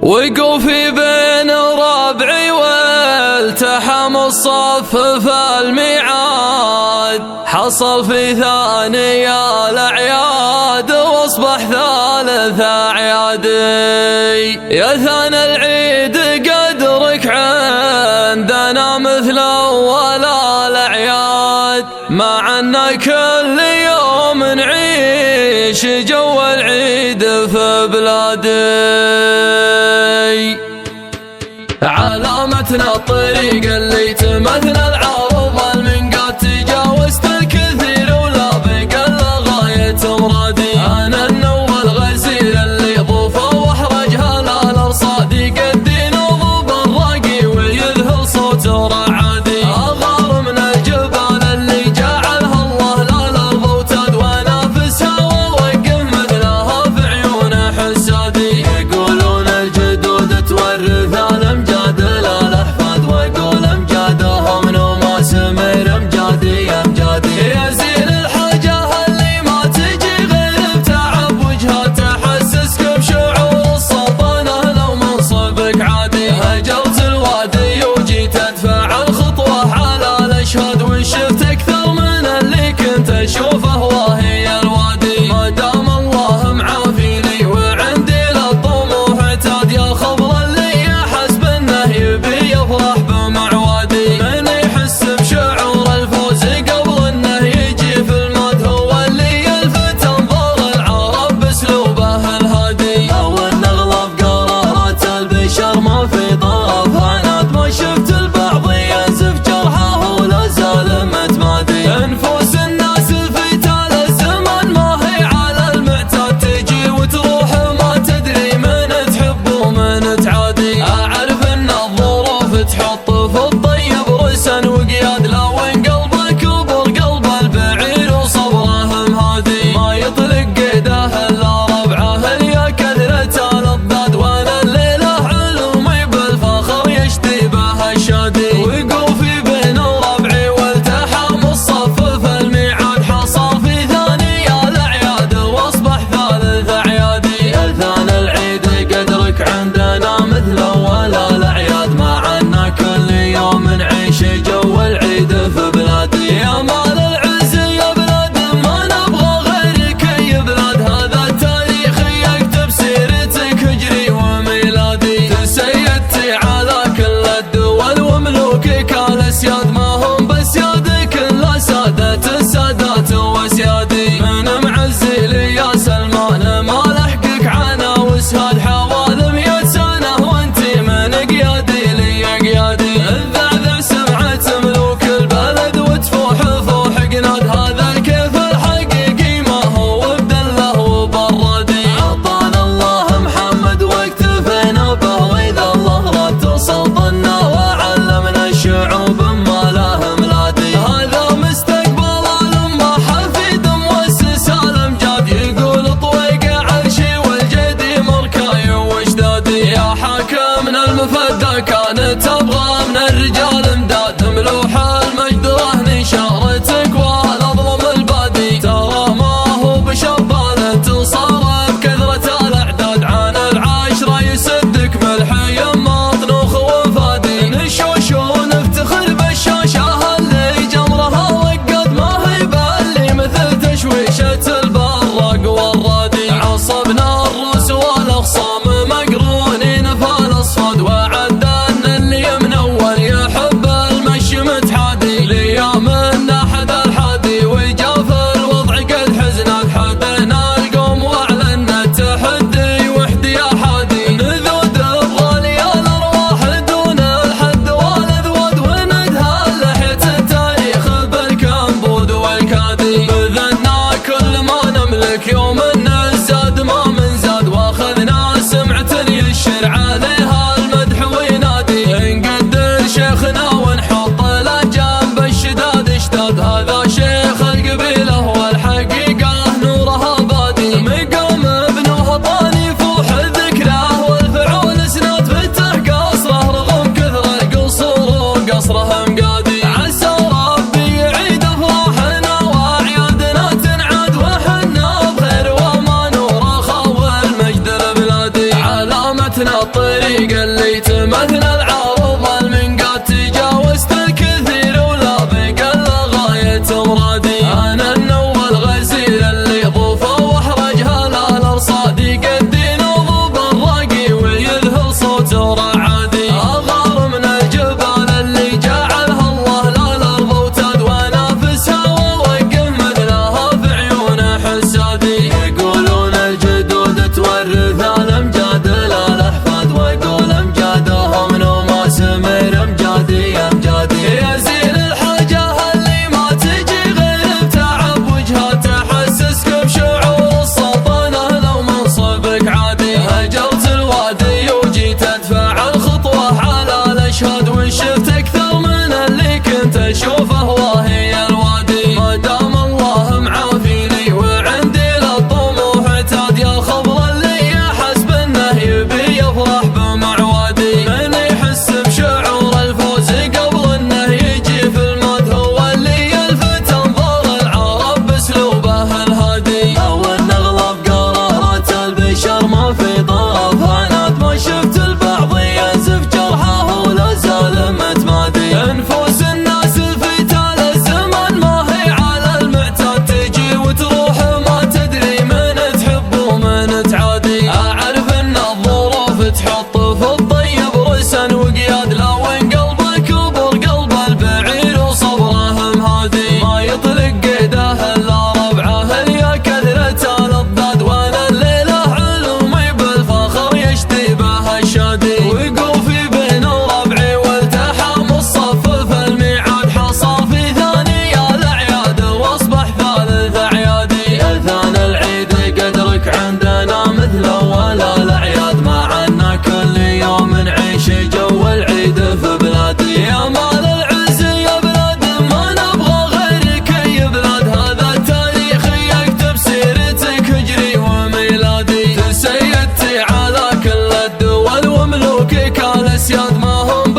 وقوفي بين ربعي والتحم الصف فالميعاد حصل في ثاني الأعياد واصبح ثالث أعيادي. يا ثاني العيد قدرك عندنا مثل أول الأعياد، مع أن كل يوم نعيش جو العيد في بلادي. علامتنا الطريق اللي تمثل العرض المنقاد، تجاوزت الكثير ولا بقى لغاية مرادي. أنا النوى الغزير اللي ضوفه واحرج هلال الأرصاد، يقدي نوض الراقي ويذهل صوت رعادي. أغار من الجبال اللي جعلها الله للأرض وتاد، ونافسها ووقف مثلها في عيون حسادي. يقولون الجدود تورث الأمجاد للأحفاد، ويقول مثنى الطريق اللي تمثل العرض المنقاد تجاوزت الكثير ولا بقى الا غاية مرادي. انا النوم الغزير اللي ضوفه واحرجها للارصاد يقدي نوض الراقي ويذهل صوته رعادي. اغار من الجبال اللي جعلها الله للارض وتد ونافسها ووقف مثلها في عيون حسادي. يقولون الجدود تورث الامجاد للاحفاد واقول امجادهم نوم سمير امجادي امجادي. يزيل الحاجه اللي ما تجي غير بتعب وجهها تحسسك بشعور السلطنه لو منصبك عادي. هجرت الوادي وجيت ادفع الخطوه على الاشهاد وشفت اكثر من اللي كنت اشوفه وهي الوادي. ما دام الله معافيني وعندي للطموح اعتاد يا خبر اللي يحسب انه يبي يفرح بمعوادي. من يحس بشعور الفوز قبل انه يجي في الموت هو اللي يلفت انظار العرب باسلوبه الهادي. لو ان اغلب قرارات البشر ما في طرفها ناد ما شفت البعض ينزف جرحه ولا زال متمادي. نفوس الناس في تال الزمن ما هي على المعتاد تجي وتروح ما تدري من تحب ومن تعادي. اعرف ان الظروف تحط في الطيب رسن وقياد لو ان قلبك كبر قلب البعير وصبره مهادي. ما يطلق قيده الا ربعه يا كثرة الاضداد وانا الليله علومي بالفخر يشتي به الشادي. وقوفي بين ربعي والتحام الصف في الميعاد حصل في ثاني الاعياد واصبح ثالث اعيادي. ثاني العيد قدرك عندنا مثل اول الاعياد مع ان كل يوم نعيش جو العيد في بلادي. يا مال العز يا بلاد ما نبغى غيرك يا بلاد هذا التاريخ يكتب سيرتك هجري وميلادي. تسيدتي على كل الدول وملوكك الاسياد ما هم